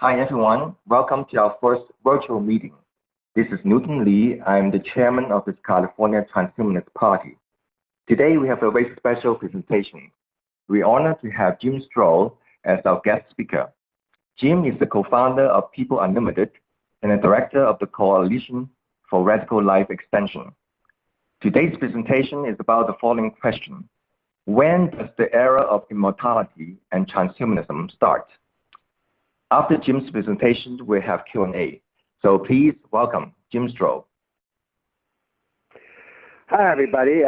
Hi everyone, welcome to our first virtual meeting. This is Newton Lee. I'm the chairman of the California Transhumanist Party. Today we have a very special presentation. We're honored to have Jim Strole as our guest speaker. Jim is the co-founder of People Unlimited and a director of the Coalition for Radical Life Extension. Today's presentation is about the following question. When does the era of immortality and transhumanism start? After Jim's presentation, we'll have Q&A. So please welcome Jim Strole. Hi, everybody.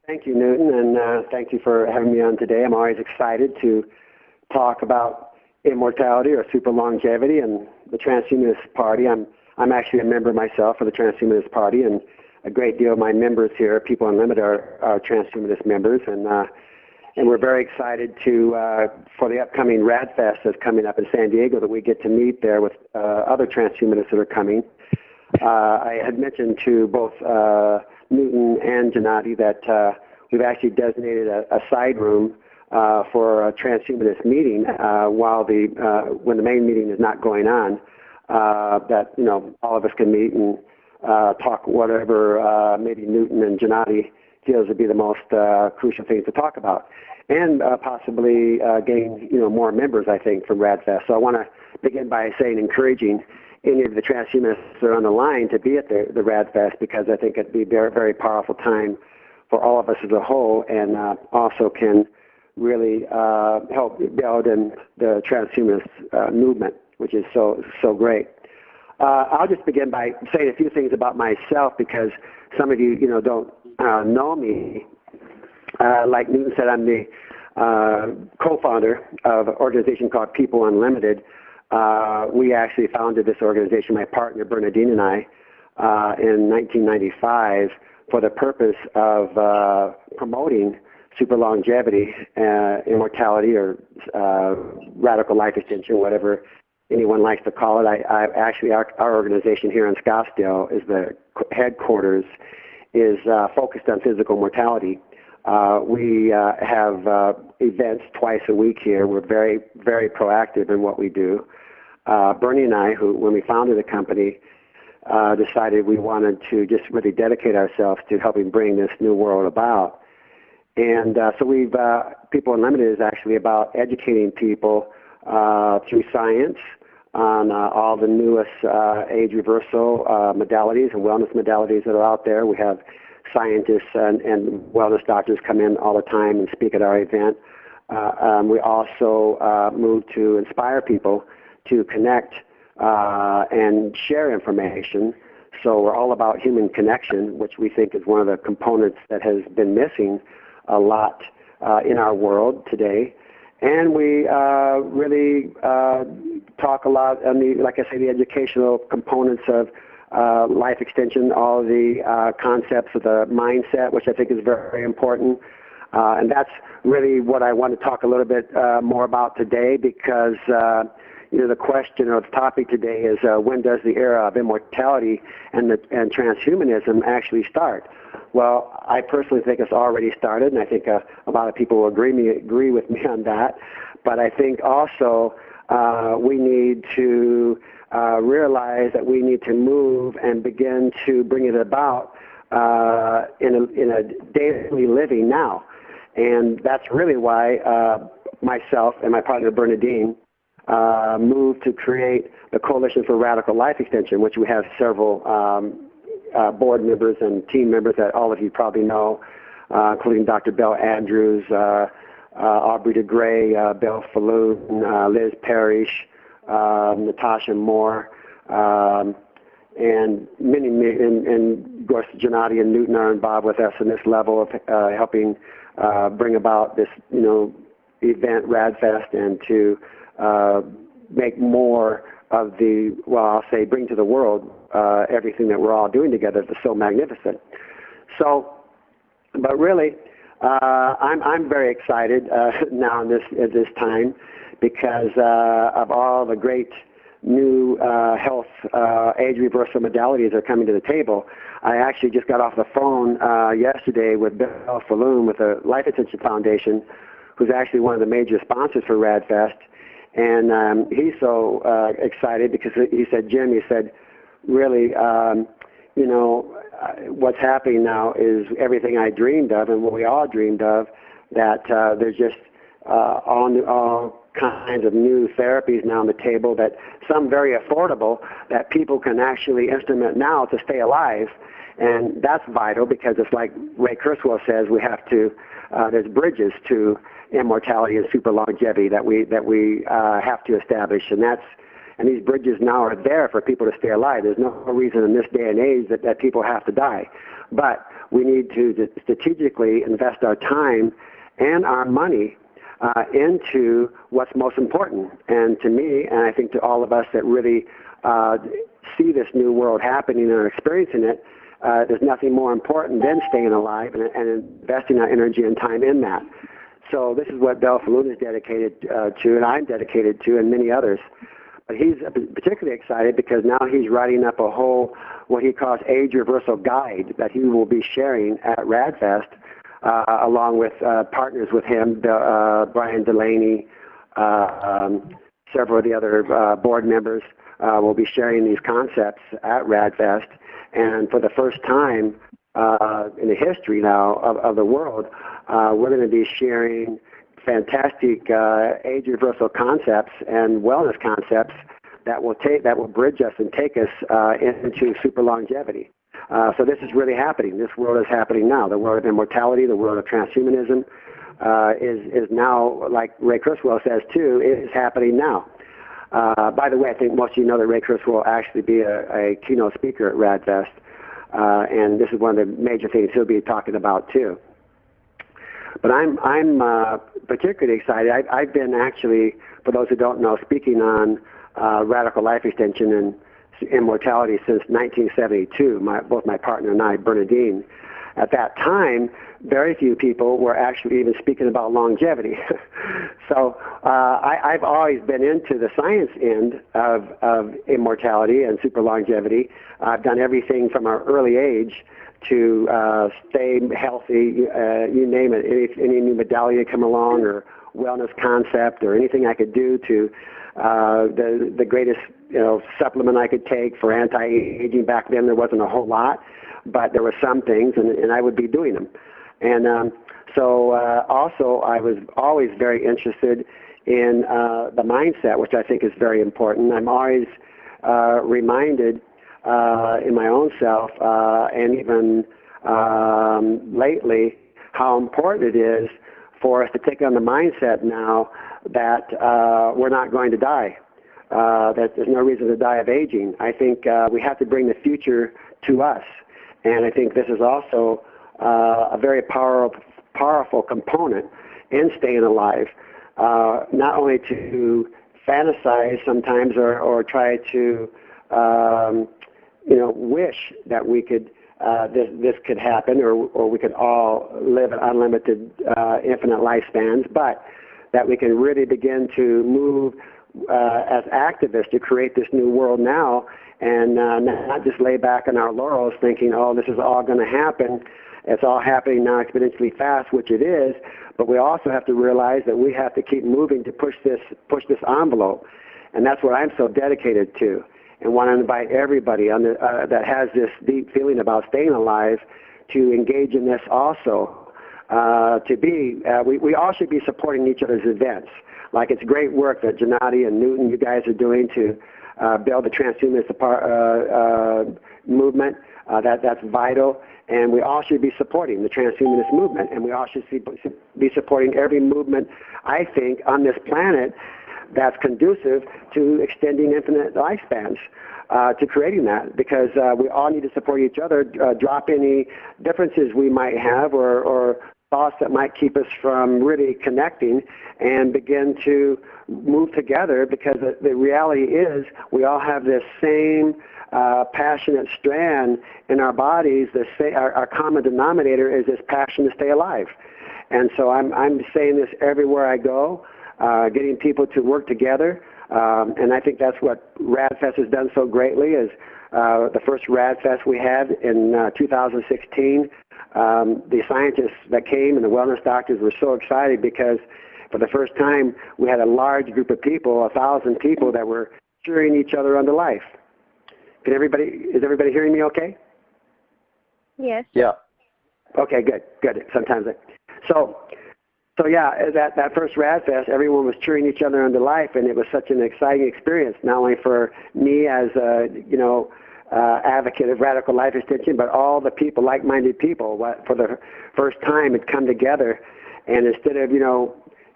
Thank you, Newton, and thank you for having me on today. I'm always excited to talk about immortality or super longevity and the Transhumanist Party. I'm actually a member myself of the Transhumanist Party, and a great deal of my members here, People Unlimited, are transhumanist members, and we're very excited for the upcoming RAAD Fest that's coming up in San Diego, that we get to meet there with other transhumanists that are coming. I had mentioned to both Newton and Gennady that we've actually designated a side room for a transhumanist meeting when the main meeting is not going on, that all of us can meet and talk whatever maybe Newton and Gennady feels would be the most crucial things to talk about, and possibly gain more members, I think, from RAADfest. So I want to begin by encouraging any of the transhumanists that are on the line to be at the RAADfest, because I think it'd be a very, very powerful time for all of us as a whole, and also can really help build in the transhumanist movement, which is so great. I'll just begin by saying a few things about myself, because some of you, don't know me. Like Newton said, I'm the co-founder of an organization called People Unlimited. We actually founded this organization, my partner Bernadine and I, in 1995 for the purpose of promoting super longevity, immortality, or radical life extension, whatever anyone likes to call it. Our organization here in Scottsdale is the headquarters, is focused on physical mortality. We have events twice a week here. We're very, very proactive in what we do. Bernie and I, when we founded the company, decided we wanted to just really dedicate ourselves to helping bring this new world about. And so People Unlimited is actually about educating people through science on all the newest age reversal modalities and wellness modalities that are out there. We have scientists and wellness doctors come in all the time and speak at our event. We also move to inspire people to connect and share information. So we're all about human connection, which we think is one of the components that has been missing a lot in our world today. And we really talk a lot on the educational components of life extension, all the concepts of the mindset, which I think is very important. And that's really what I want to talk a little bit more about today, because the question or the topic today is when does the era of immortality and transhumanism actually start? Well, I personally think it's already started, and I think a lot of people will agree with me on that. But I think also we need to realize that we need to move and begin to bring it about in a daily living now. And that's really why myself and my partner Bernadine moved to create the Coalition for Radical Life Extension, which we have several board members and team members that all of you probably know, including Dr. Bell Andrews, Aubrey DeGray, Bill Falloon, Liz Parrish, Natasha Moore, and many, and of course Gennady and Newton are involved with us in this level of helping bring about this, event, RAADfest, and to make more of bring to the world everything that we're all doing together that's so magnificent. So, but really, I'm very excited now at this time, because of all the great new health age reversal modalities that are coming to the table. I actually just got off the phone yesterday with Bill Falloon with the Life Extension Foundation, who's actually one of the major sponsors for RAADfest. And he's so excited because he said, Jim, he said, really, you know, what's happening now is everything I dreamed of and what we all dreamed of, that there's just all kinds of new therapies now on the table, that some very affordable, that people can actually instrument now to stay alive. And that's vital, because it's like Ray Kurzweil says, we have to, there's bridges to immortality and super longevity that we have to establish. And these bridges now are there for people to stay alive. There's no reason in this day and age that people have to die. But we need to strategically invest our time and our money into what's most important. And to me, and I think to all of us that really see this new world happening and are experiencing it, there's nothing more important than staying alive and investing our energy and time in that. So this is what Bel Falloon is dedicated to, and I'm dedicated to, and many others. But he's particularly excited because now he's writing up a whole, what he calls age reversal guide, that he will be sharing at RAADfest, along with partners with him, Brian Delaney, several of the other board members will be sharing these concepts at RAADfest. And for the first time in the history now of the world, we're going to be sharing fantastic age reversal concepts and wellness concepts that will bridge us and take us into super longevity. So this is really happening. This world is happening now. The world of immortality, the world of transhumanism is now, like Ray Kurzweil says too, it is happening now. By the way, I think most of you know that Ray Kurzweil will actually be a keynote speaker at RAADfest, and this is one of the major things he'll be talking about too. But I'm particularly excited. I've been actually, for those who don't know, speaking on radical life extension and immortality since 1972. Both my partner and I, Bernadine. At that time, very few people were actually even speaking about longevity. So I've always been into the science end of immortality and super longevity. I've done everything from an early age to stay healthy, you name it, any new modality come along or wellness concept or anything I could do to the greatest supplement I could take for anti-aging. Back then there wasn't a whole lot, but there were some things, and I would be doing them. And so also I was always very interested in the mindset, which I think is very important. I'm always reminded in my own self and even lately how important it is for us to take on the mindset now that we're not going to die, that there's no reason to die of aging. I think we have to bring the future to us. And I think this is also a very powerful component in staying alive, not only to fantasize sometimes or try to wish that we could this could happen, or we could all live at unlimited, infinite lifespans, but that we can really begin to move as activists to create this new world now, and not just lay back on our laurels thinking, oh, this is all going to happen. It's all happening now exponentially fast, which it is, but we also have to realize that we have to keep moving to push this envelope, and that's what I'm so dedicated to. And want to invite everybody on that has this deep feeling about staying alive to engage in this also. We all should be supporting each other's events. Like, it's great work that Gennady and Newton, you guys are doing to build the Transhumanist movement. That's vital. And we all should be supporting the Transhumanist movement. And we all should be supporting every movement, I think, on this planet that's conducive to extending infinite lifespans, to creating that, because we all need to support each other, drop any differences we might have or thoughts that might keep us from really connecting, and begin to move together, because the reality is we all have this same passionate strand in our bodies. Our common denominator is this passion to stay alive. And so I'm saying this everywhere I go, getting people to work together, and I think that's what RAADfest has done so greatly. Is the first RAADfest we had in 2016. The scientists that came and the wellness doctors were so excited because For the first time, we had a large group of people, 1,000 people, that were cheering each other on to life. Is everybody hearing me okay? Yes. Yeah. Okay, good. Sometimes so yeah, that first RAAD Fest, everyone was cheering each other on to life, and it was such an exciting experience, not only for me as a, advocate of radical life extension, but all the people, like-minded people, for the first time had come together, and instead of,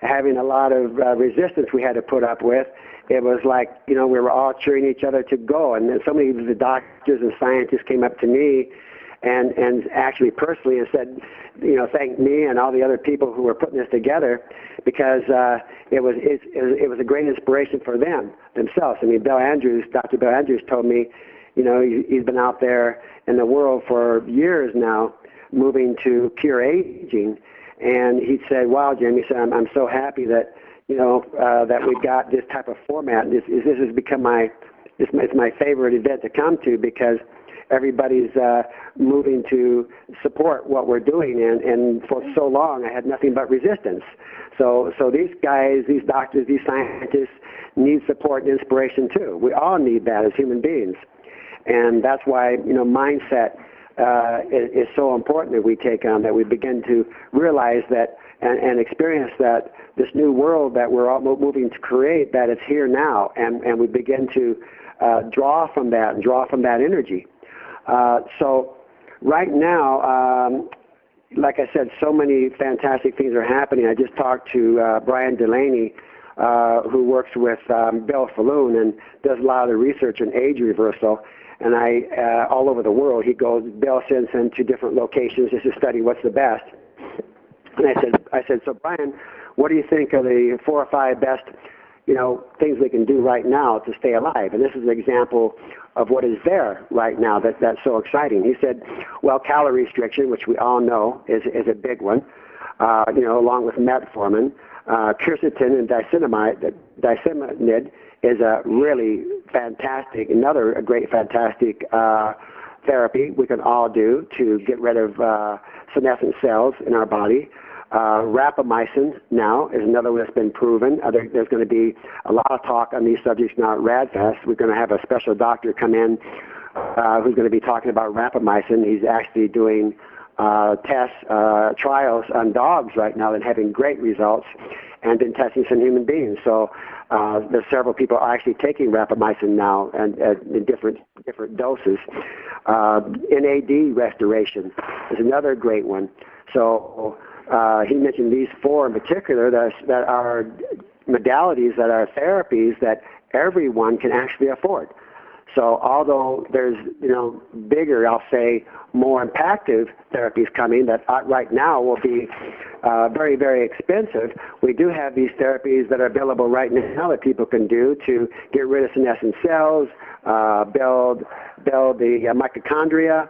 having a lot of resistance we had to put up with, it was like, we were all cheering each other to go. And then so many of the doctors and scientists came up to me and actually personally and said, thank me and all the other people who were putting this together, because it was a great inspiration for themselves. I mean, Dr. Bill Andrews told me, he's been out there in the world for years now, moving to pure aging, and he said, "Wow, Jim," he said, "I'm so happy that that we've got this type of format. This has become it's my favorite event to come to, because everybody's moving to support what we're doing, and for so long I had nothing but resistance. So these guys, these doctors, these scientists need support and inspiration too. We all need that as human beings, and that's why mindset is so important that we take on, that we begin to realize that and experience that this new world that we're all moving to create, that it's here now, and we begin to draw from that energy. So right now, like I said, so many fantastic things are happening. I just talked to Brian Delaney, who works with Bill Falloon and does a lot of the research in age reversal. And all over the world, Bill sends him to different locations just to study what's the best. And I said, so Brian, what do you think are the 4 or 5 best, things we can do right now to stay alive? And this is an example of what is there right now that's so exciting. He said, well, calorie restriction, which we all know is a big one, along with metformin. Quercetin and diseminid is a really fantastic, another great fantastic therapy we can all do to get rid of senescent cells in our body. Rapamycin now is another one that's been proven. There's going to be a lot of talk on these subjects now at RAADfest. We're going to have a special doctor come in who's going to be talking about rapamycin. He's actually doing trials on dogs right now and having great results, and been testing some human beings. So there's several people actually taking rapamycin now, and in different doses. NAD restoration is another great one. So he mentioned these 4 in particular that are modalities, that are therapies that everyone can actually afford. So although there's, bigger, I'll say, more impactful therapies coming that right now will be very, very expensive, we do have these therapies that are available right now that people can do to get rid of senescent cells, build the mitochondria,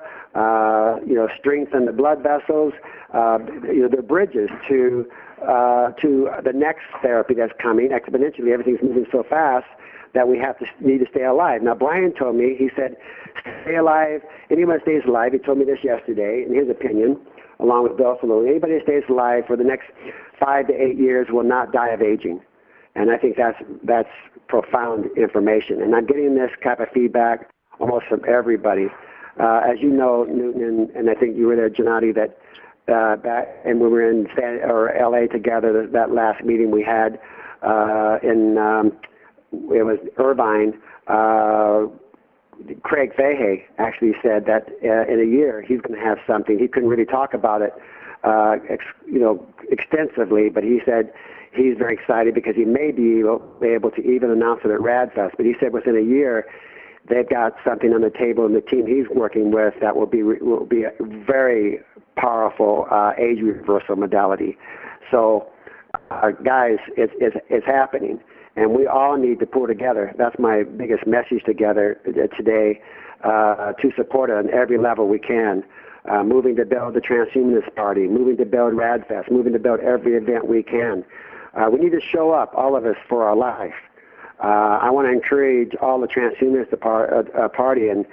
strengthen the blood vessels. They're bridges to the next therapy that's coming exponentially. Everything's moving so fast that we need to stay alive. Now, Brian told me, he said, stay alive. Anyone that stays alive, he told me this yesterday, in his opinion, along with Bill Falloon, anybody that stays alive for the next 5 to 8 years will not die of aging. And I think that's profound information. And I'm getting this type of feedback almost from everybody. As you know, Newton, and I think you were there, Gennady, that back, and when we were in LA together, that last meeting we had it was Irvine, Craig Fahey actually said that in a year he's going to have something. He couldn't really talk about it, extensively, but he said he's very excited because he may be able to even announce it at RAADfest. But he said within a year they've got something on the table, and the team he's working with that will be a very powerful age reversal modality. So, guys, it's happening. And we all need to pull together. That's my biggest message together today, to support it on every level we can. Moving to build the Transhumanist Party, moving to build RAADfest, moving to build every event we can. We need to show up, all of us, for our life. I want to encourage all the Transhumanist Party and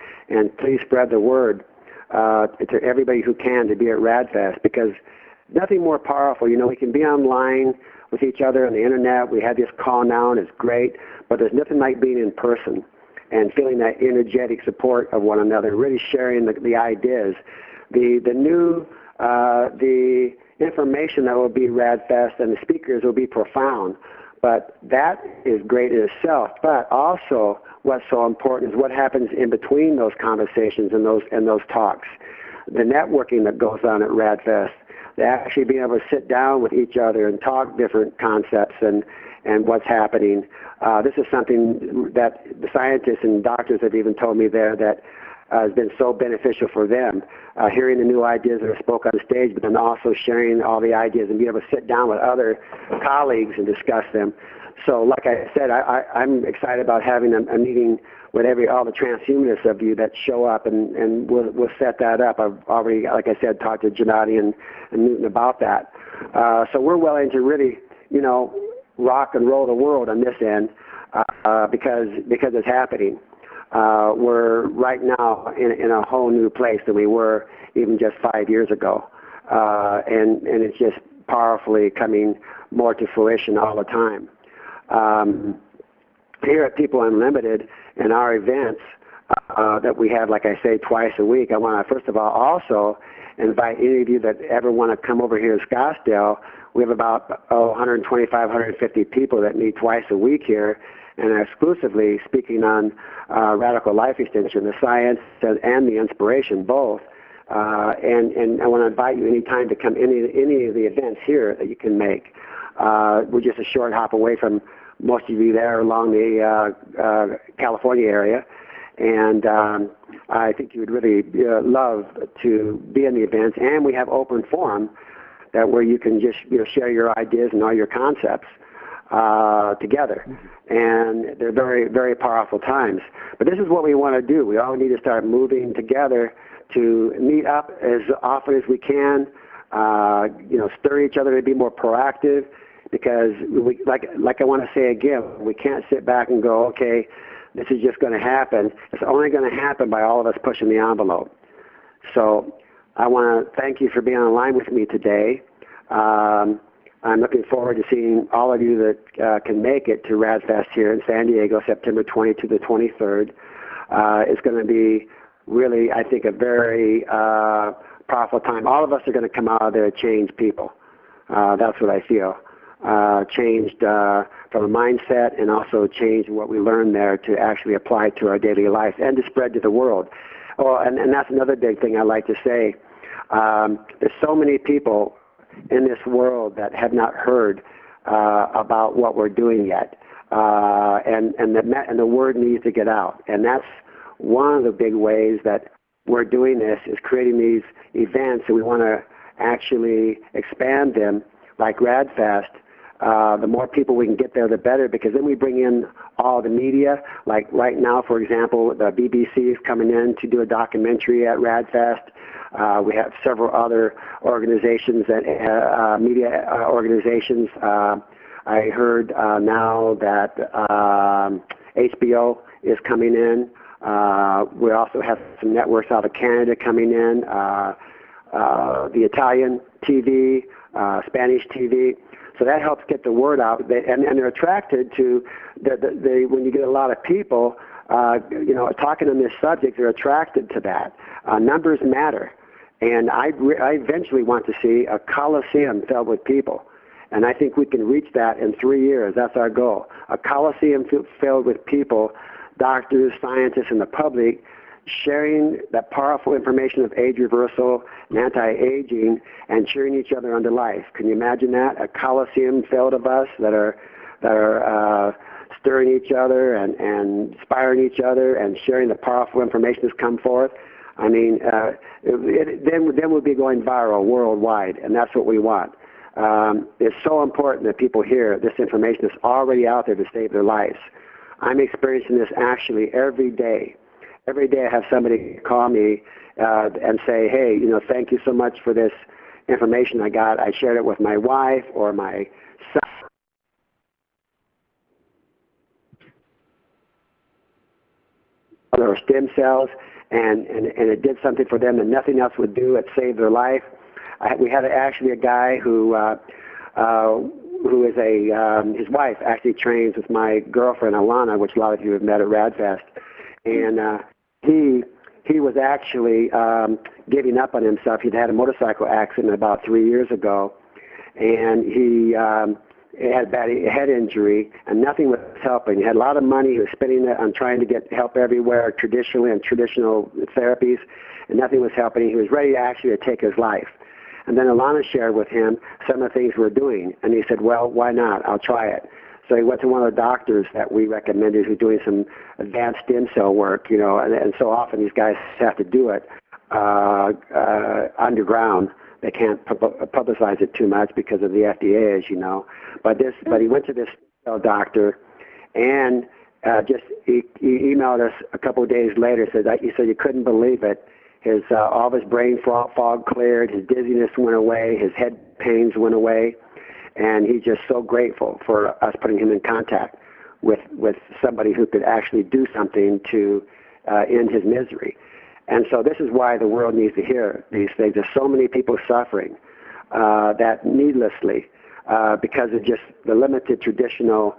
please spread the word to everybody who can to be at RAADfest, because nothing more powerful. We can be online with each other on the internet. We have this call now, and it's great, but there's nothing like being in person and feeling that energetic support of one another, really sharing the ideas. The information that will be RAADfest and the speakers will be profound, but that is great in itself. But also, what's so important is what happens in between those conversations and those talks. The networking that goes on at RAADfest, they actually being able to sit down with each other and talk different concepts and what's happening. This is something that the scientists and doctors have even told me there that has been so beneficial for them, hearing the new ideas that are spoken on the stage, but then also sharing all the ideas and being able to sit down with other colleagues and discuss them. So like I said, I'm excited about having a meeting with all the transhumanists of you that show up, and we'll set that up. I've already, like I said, talked to Gennady and Newton about that. So we're willing to really, rock and roll the world on this end because it's happening. We're right now in a whole new place than we were even just 5 years ago, and it's just powerfully coming more to fruition all the time. Here at People Unlimited and our events that we have, like I say, twice a week, I want to first of all also invite any of you that ever want to come over here in Scottsdale. We have about 125, 150 people that meet twice a week here and are exclusively speaking on radical life extension, the science and the inspiration, both. And I want to invite you anytime to come any of the events here that you can make. We're just a short hop away from most of you there along the California area. And I think you would really love to be in the events. And we have open forum where you can just share your ideas and all your concepts together. And they're very, very powerful times. But this is what we want to do. We all need to start moving together to meet up as often as we can, stir each other to be more proactive, because like I want to say again, we can't sit back and go, okay, this is just going to happen. It's only going to happen by all of us pushing the envelope. So I want to thank you for being online with me today. I'm looking forward to seeing all of you that can make it to RAADfest here in San Diego, September 20 to the 23rd. It's going to be really, I think, a very powerful time. All of us are going to come out of there changed people. That's what I feel. Changed from a mindset, and also changed what we learned there to actually apply to our daily life and to spread to the world. Oh, and that's another big thing I like to say. There's so many people in this world that have not heard about what we're doing yet, and the word needs to get out. And that's one of the big ways that we're doing this, is creating these events, and we want to actually expand them like RAADfest. The more people we can get there, the better, because then we bring in all the media. Like right now, for example, the BBC is coming in to do a documentary at RAADfest. We have several other organizations, and media organizations. I heard now that HBO is coming in. We also have some networks out of Canada coming in, the Italian TV, Spanish TV. So that helps get the word out, and they're attracted to when you get a lot of people, talking on this subject, they're attracted to that. Numbers matter, and I eventually want to see a coliseum filled with people, and I think we can reach that in 3 years. That's our goal. A coliseum filled with people, doctors, scientists, and the public, sharing that powerful information of age reversal and anti-aging, and cheering each other on to life. Can you imagine that? A coliseum filled of us that are stirring each other and inspiring each other and sharing the powerful information that's come forth. I mean, then we'll be going viral worldwide, and that's what we want. It's so important that people hear this information that's already out there to save their lives. I'm experiencing this actually every day. Every day I have somebody call me and say, hey, thank you so much for this information I got. I shared it with my wife or my son. Or stem cells, and it did something for them that nothing else would do. It saved their life. We had actually a guy who who is his wife actually trains with my girlfriend Alana, which a lot of you have met at RAADfest, and he was actually giving up on himself. He'd had a motorcycle accident about 3 years ago, and he had a bad head injury, and nothing was helping. He had a lot of money. He was spending it on trying to get help everywhere, traditionally and traditional therapies, and nothing was helping. He was ready actually to take his life. And then Alana shared with him some of the things we're doing, and he said, well, why not? I'll try it. So he went to one of the doctors that we recommended who's doing some advanced stem cell work, and so often these guys have to do it underground. They can't publicize it too much because of the FDA, as you know. But he went to this doctor, and he emailed us a couple of days later. He said you couldn't believe it. All of his brain fog cleared, his dizziness went away, his head pains went away, and he's just so grateful for us putting him in contact with somebody who could actually do something to end his misery. And so this is why the world needs to hear these things. There's so many people suffering that needlessly, because of just the limited traditional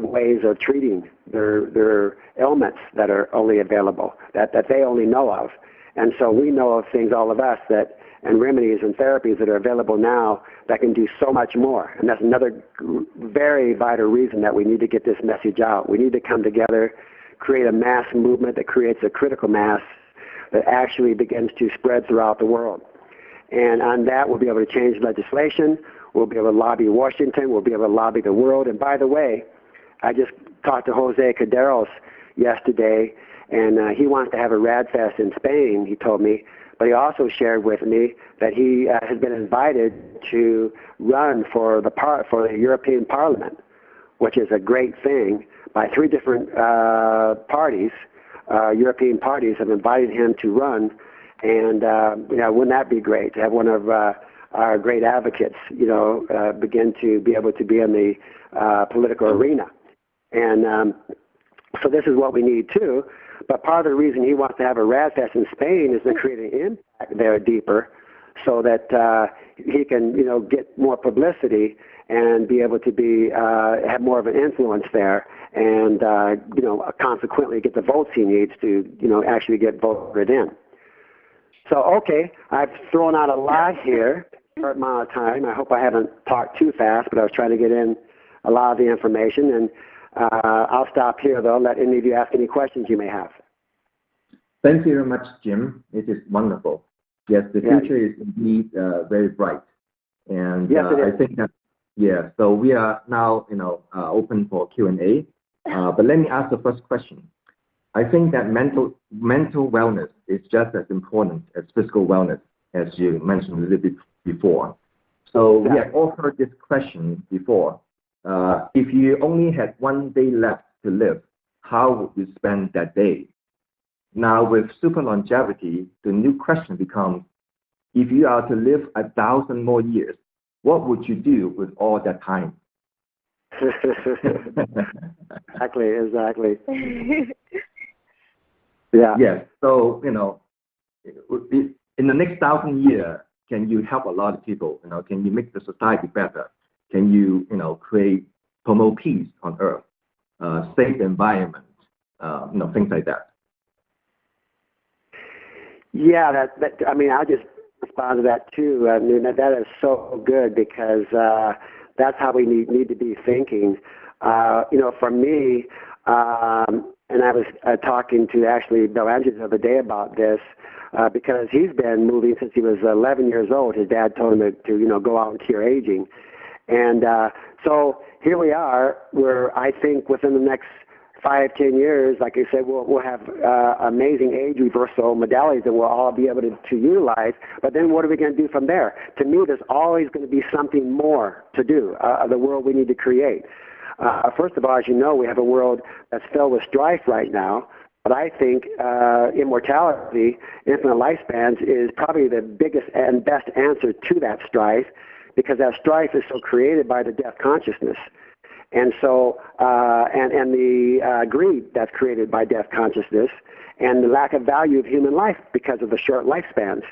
ways of treating their ailments that are only available, that they only know of. And so we know of things, all of us, and remedies and therapies that are available now that can do so much more. And that's another very vital reason that we need to get this message out. We need to come together, create a mass movement that creates a critical mass that actually begins to spread throughout the world. And on that, we'll be able to change legislation. We'll be able to lobby Washington. We'll be able to lobby the world. And by the way, I just talked to Jose Caderos yesterday, and he wants to have a RAADfest in Spain, he told me. But he also shared with me that he has been invited to run for the European Parliament, which is a great thing, by 3 different parties. European parties have invited him to run, and wouldn't that be great to have one of our great advocates, begin to be able to be in the political arena. And so this is what we need too. But part of the reason he wants to have a RAADfest in Spain is to create an impact there deeper, so that he can, get more publicity and be able to have more of an influence there, and consequently get the votes he needs to, actually get voted in. So, okay, I've thrown out a lot here, short amount of time. I hope I haven't talked too fast, but I was trying to get in a lot of the information, and I'll stop here, though. Let any of you ask any questions you may have. Thank you very much, Jim. It is wonderful. Yes, the future is indeed very bright, and yes, I think that so we are now open for Q&A. But let me ask the first question. I think that mental wellness is just as important as physical wellness, as you mentioned a little bit before. So we have all heard this question before. If you only had 1 day left to live, how would you spend that day? Now, with super longevity, the new question becomes, if you are to live 1,000 more years, what would you do with all that time? Exactly. Yeah. Yes. So, in the next 1,000 years, can you help a lot of people? Can you make the society better? Can you, promote peace on Earth, save the environment, things like that? Yeah, I'll just respond to that too. I mean, that is so good, because that's how we need to be thinking. For me, and I was talking to actually Bill Andrews the other day about this, because he's been moving since he was 11 years old. His dad told him to go out into your aging. And so here we are, where I think within the next 5-10 years, like I said, we'll have amazing age reversal modalities that we'll all be able to utilize. But then what are we going to do from there? To me, there's always going to be something more to do, the world we need to create. First of all, as you know, we have a world that's filled with strife right now. But I think immortality, infinite lifespans, is probably the biggest and best answer to that strife, because that strife is so created by the death consciousness. And so, and the greed that's created by death consciousness, and the lack of value of human life because of the short lifespans.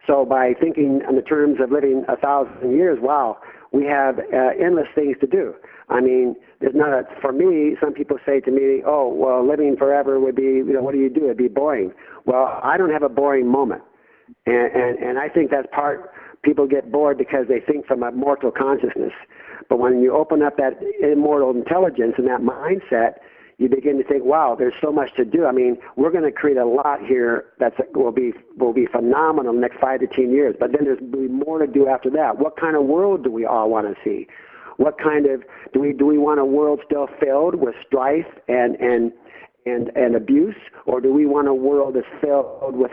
So by thinking in the terms of living 1,000 years, wow, we have endless things to do. I mean, there's not for me, some people say to me, oh, well, living forever would be, what do you do? It'd be boring. Well, I don't have a boring moment. And I think that's people get bored because they think from a mortal consciousness. But when you open up that immortal intelligence and that mindset, you begin to think, wow, there's so much to do. I mean, we're going to create a lot here that will be phenomenal in the next 5 to 10 years. But then there's be more to do after that. What kind of world do we all want to see? What kind of do we want a world still filled with strife and abuse, or do we want a world that's filled with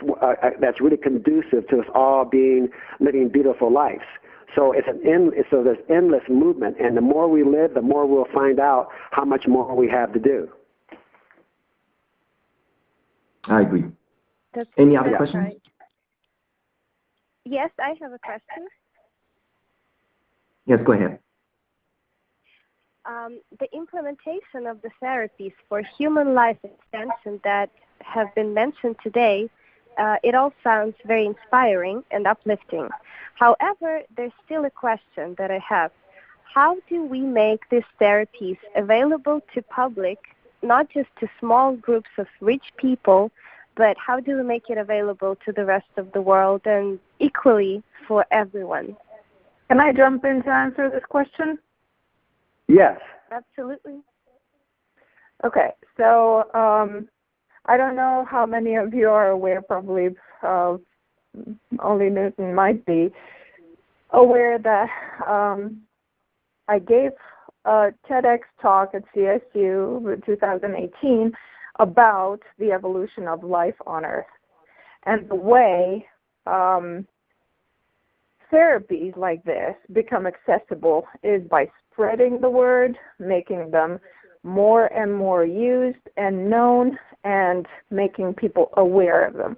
that's really conducive to us all living beautiful lives? So there's endless movement, and the more we live, the more we'll find out how much more we have to do. I agree. Any other questions? Right. Yes, I have a question. Yes, go ahead. The implementation of the therapies for human life extension that have been mentioned today, it all sounds very inspiring and uplifting. However, there's still a question that I have. How do we make these therapies available to public, not just to small groups of rich people, but how do we make it available to the rest of the world and equally for everyone? Can I jump in to answer this question? Yes. Absolutely. Okay, so I don't know how many of you are aware, probably only Newton might be aware that I gave a TEDx talk at CSU in 2018 about the evolution of life on Earth and the way therapies like this become accessible is by spreading the word, making them more and more used and known, and making people aware of them.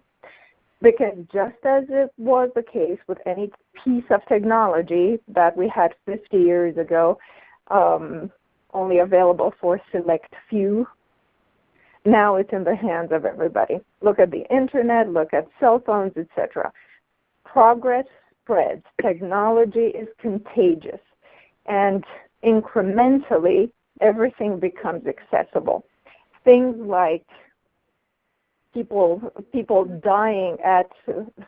Because just as it was the case with any piece of technology that we had 50 years ago, only available for a select few, now it's in the hands of everybody. Look at the internet, look at cell phones, etc. Progress spreads. Technology is contagious. And incrementally, everything becomes accessible. Things like people dying at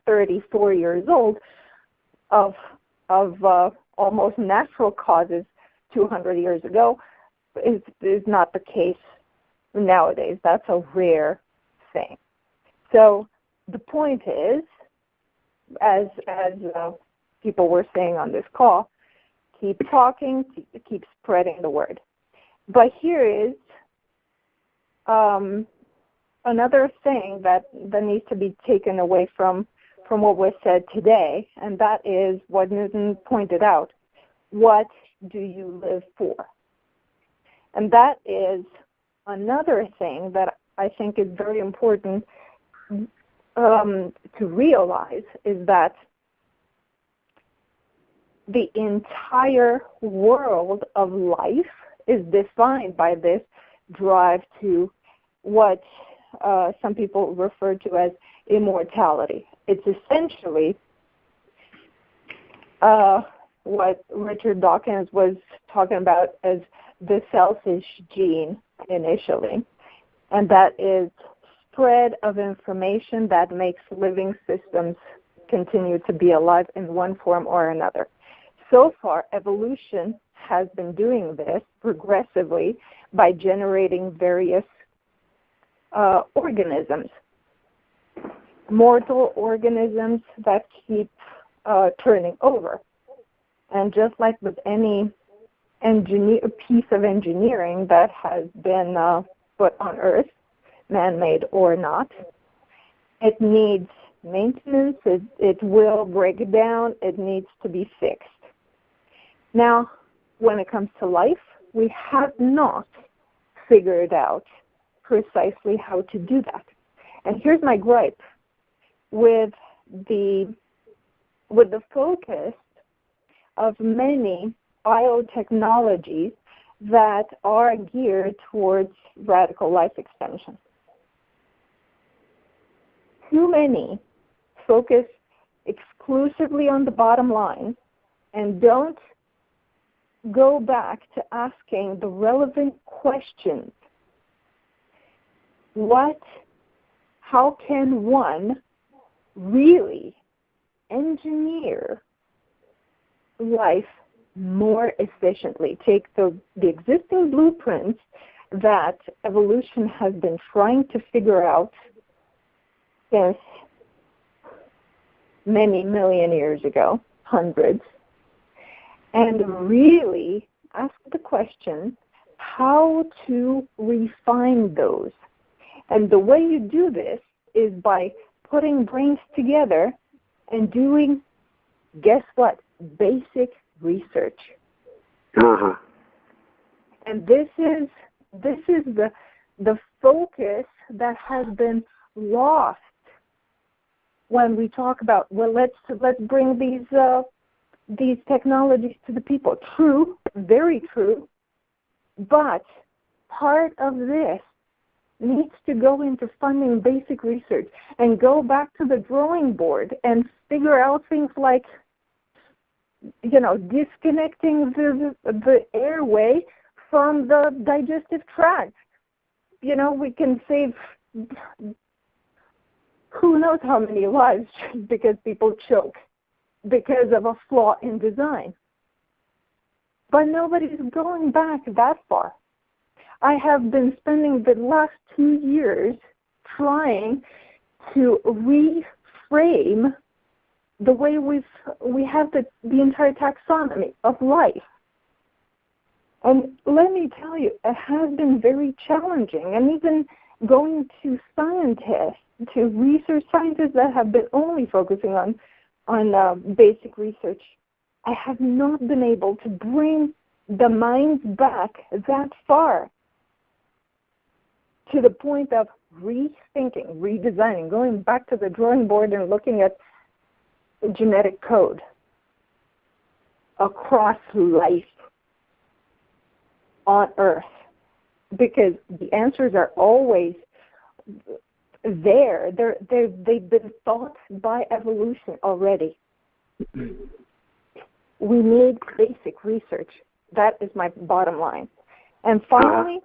34 years old of almost natural causes 200 years ago is not the case nowadays. That's a rare thing. So the point is, as people were saying on this call, keep talking, keep spreading the word. But here is another thing that needs to be taken away from what was said today, and that is what Newton pointed out. What do you live for? And that is another thing that I think is very important to realize, is that the entire world of life is defined by this drive to what some people refer to as immortality. It's essentially what Richard Dawkins was talking about as the selfish gene initially, and that is spread of information that makes living systems continue to be alive in one form or another. So far, evolution has been doing this progressively by generating various organisms, mortal organisms that keep turning over. And just like with any piece of engineering that has been put on Earth, man-made or not, it needs maintenance, it will break down, it needs to be fixed. Now, when it comes to life, we have not figured out precisely how to do that. And here's my gripe with the focus of many biotechnologies that are geared towards radical life extension. Too many focus exclusively on the bottom line and don't go back to asking the relevant questions. How can one really engineer life more efficiently? Take the existing blueprints that evolution has been trying to figure out since many million years ago, hundreds, and really ask the question how to refine those. And the way you do this is by putting brains together and doing, guess what, basic research. Uh-huh. And this is the focus that has been lost when we talk about, well, let's bring these technologies to the people. True, very true, but part of this needs to go into funding basic research and go back to the drawing board and figure out things like, disconnecting the airway from the digestive tract. We can save who knows how many lives because people choke because of a flaw in design. But nobody's going back that far. I have been spending the last 2 years trying to reframe the way we have the entire taxonomy of life. And let me tell you, it has been very challenging. And even going to scientists, to research scientists that have been only focusing on basic research, I have not been able to bring the minds back that far to the point of rethinking, redesigning, going back to the drawing board and looking at genetic code across life on Earth, because the answers are always there. They've been thought by evolution already. We need basic research. That is my bottom line. And finally,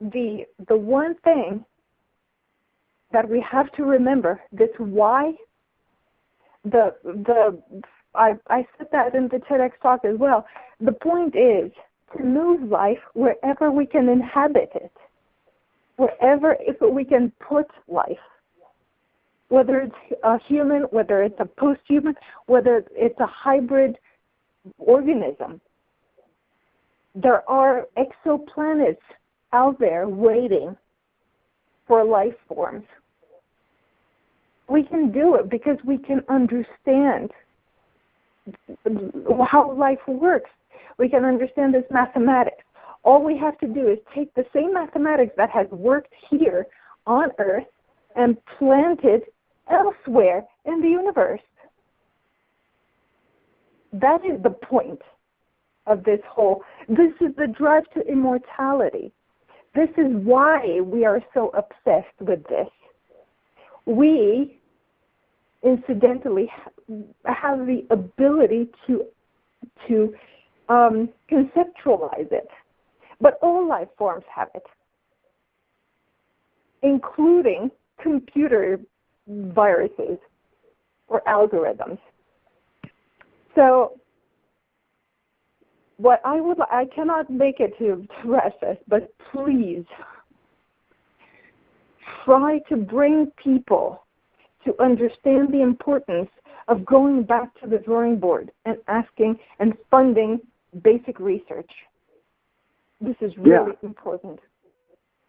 the one thing that we have to remember, this why I said that in the TEDx talk as well. The point is to move life wherever we can inhabit it, wherever if we can put life, whether it's a human, whether it's a post-human, whether it's a hybrid organism. There are exoplanets out there waiting for life forms. We can do it because we can understand how life works. We can understand this mathematics. All we have to do is take the same mathematics that has worked here on Earth and plant it elsewhere in the universe. That is the point of this this is the drive to immortality. This is why we are so obsessed with this. We, incidentally, have the ability to conceptualize it. But all life forms have it, including computer viruses or algorithms. So what I cannot make it to RAADfest, but please try to bring people to understand the importance of going back to the drawing board and asking and funding basic research. This is really important.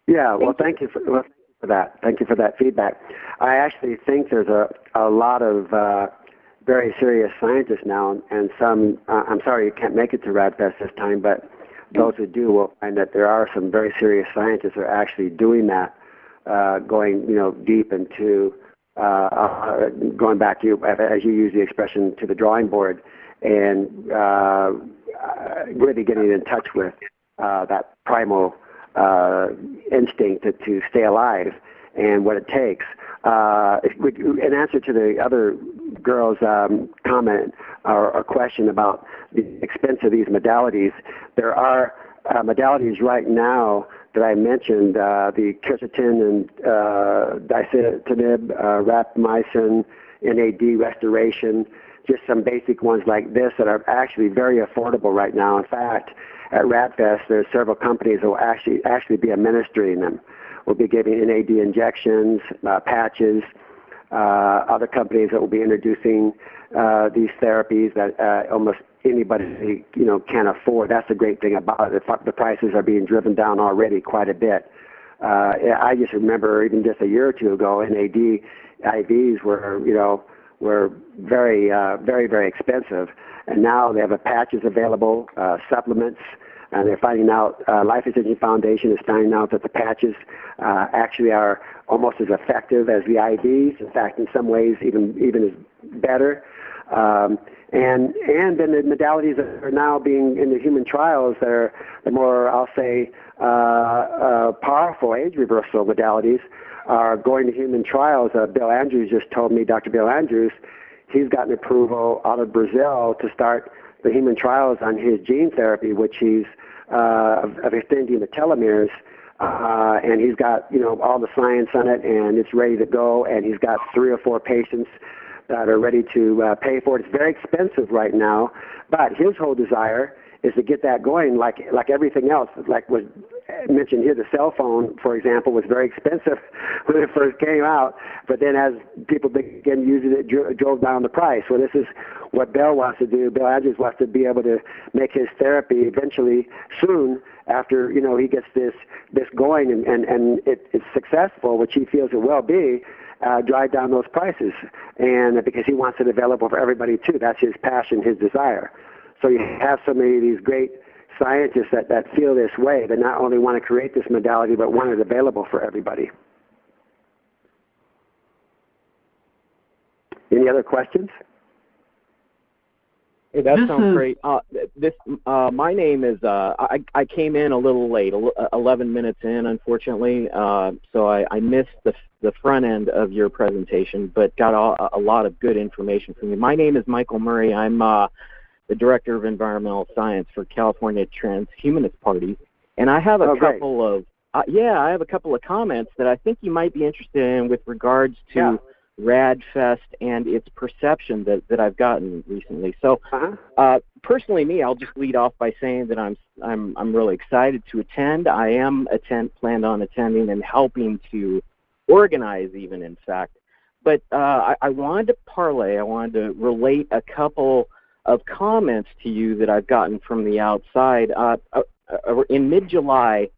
Yeah, well, thank you for that. Thank you for that feedback. I actually think there's a lot of very serious scientists now, and some, I'm sorry you can't make it to RAADfest this time, but those who do will find that there are some very serious scientists who are actually doing that, going deep into going back to, as you use the expression, to the drawing board, and really getting in touch with that primal instinct to stay alive and what it takes. In answer to the other girl's comment, or question about the expense of these modalities. There are modalities right now that I mentioned, the quercetin and dasatinib, rapamycin, NAD restoration, just some basic ones like this that are actually very affordable right now. In fact, at RAADfest, there's several companies that will actually be administering them. We'll be giving NAD injections, patches, other companies that will be introducing these therapies that almost anybody can afford. That's the great thing about it. The prices are being driven down already quite a bit. I just remember even just a year or two ago, NAD IVs were very, very, very expensive, and now they have patches available, supplements. And they're finding out, Life Extension Foundation is finding out that the patches actually are almost as effective as the IVs. In fact, in some ways, even as better. And then the modalities that are now being in the human trials that are the more, I'll say, powerful age reversal modalities are going to human trials. Bill Andrews just told me, Dr. Bill Andrews, he's gotten approval out of Brazil to start the human trials on his gene therapy, which he's of extending the telomeres, and he's got all the science on it, and it's ready to go. And he's got 3 or 4 patients that are ready to pay for it. It's very expensive right now, but his whole desire is to get that going, like everything else. Like was mentioned here, the cell phone, for example, was very expensive when it first came out, but then as people began using it, drove down the price. Well, this is what Bill wants to do. Bill Andrews wants to be able to make his therapy eventually soon after he gets this going and it's successful, which he feels it will be. Drive down those prices, and because he wants it available for everybody too. That's his passion, his desire. So you have so many of these great scientists that feel this way, that not only want to create this modality, but want it available for everybody. Any other questions? Hey, that sounds great. My name is, I came in a little late, 11 minutes in, unfortunately, so I missed the front end of your presentation, but got a lot of good information from you. My name is Michael Murray. I'm the Director of Environmental Science for California Transhumanist Party, and I have a couple of, I have a couple of comments that I think you might be interested in with regards to RAADfest and its perception that I've gotten recently. So, personally, I'll just lead off by saying that I'm really excited to attend. I am planned on attending and helping to organize, even in fact. But I wanted to parlay. I wanted to relate a couple of comments to you that I've gotten from the outside. In mid-July,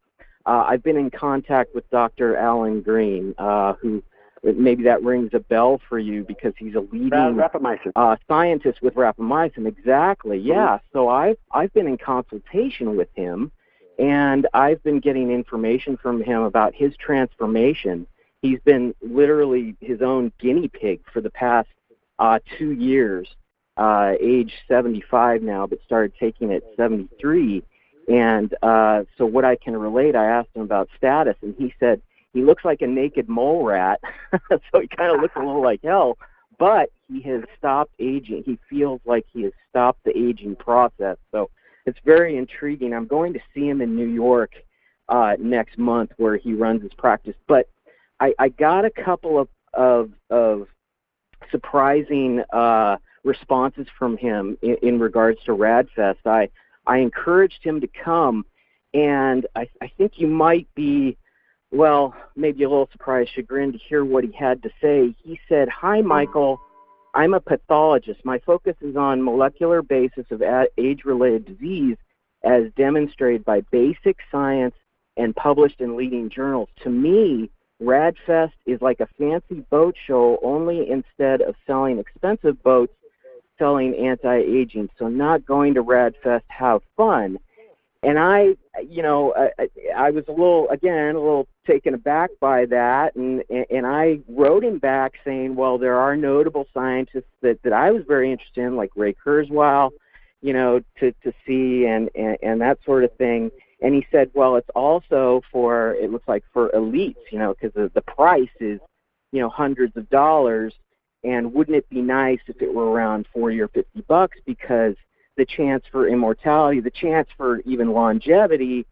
I've been in contact with Dr. Alan Green, who maybe that rings a bell for you because he's a leading scientist with rapamycin. Exactly, yeah. So I've been in consultation with him, and I've been getting information from him about his transformation. He's been literally his own guinea pig for the past 2 years. Age 75 now, but started taking it at 73. And so what I can relate, I asked him about status, and he said he looks like a naked mole rat, so he kind of looks a little like hell, but he has stopped aging. He feels like he has stopped the aging process. So it's very intriguing. I'm going to see him in New York next month where he runs his practice. But I got a couple of surprising responses from him in regards to RAADfest. I encouraged him to come, and I think you might be, well, maybe a little surprised, chagrined to hear what he had to say. He said, "Hi, Michael. I'm a pathologist. My focus is on molecular basis of age-related disease as demonstrated by basic science and published in leading journals. To me, RAADfest is like a fancy boat show, only instead of selling expensive boats, selling anti-aging. So not going to RAADfest, have fun." And I was a little taken aback by that, and I wrote him back saying, well, there are notable scientists that I was very interested in, like Ray Kurzweil, to see and that sort of thing. And he said, well, it's also it looks like for elites, because the price is, hundreds of dollars. And wouldn't it be nice if it were around $40 or $50, because the chance for immortality, the chance for even longevity,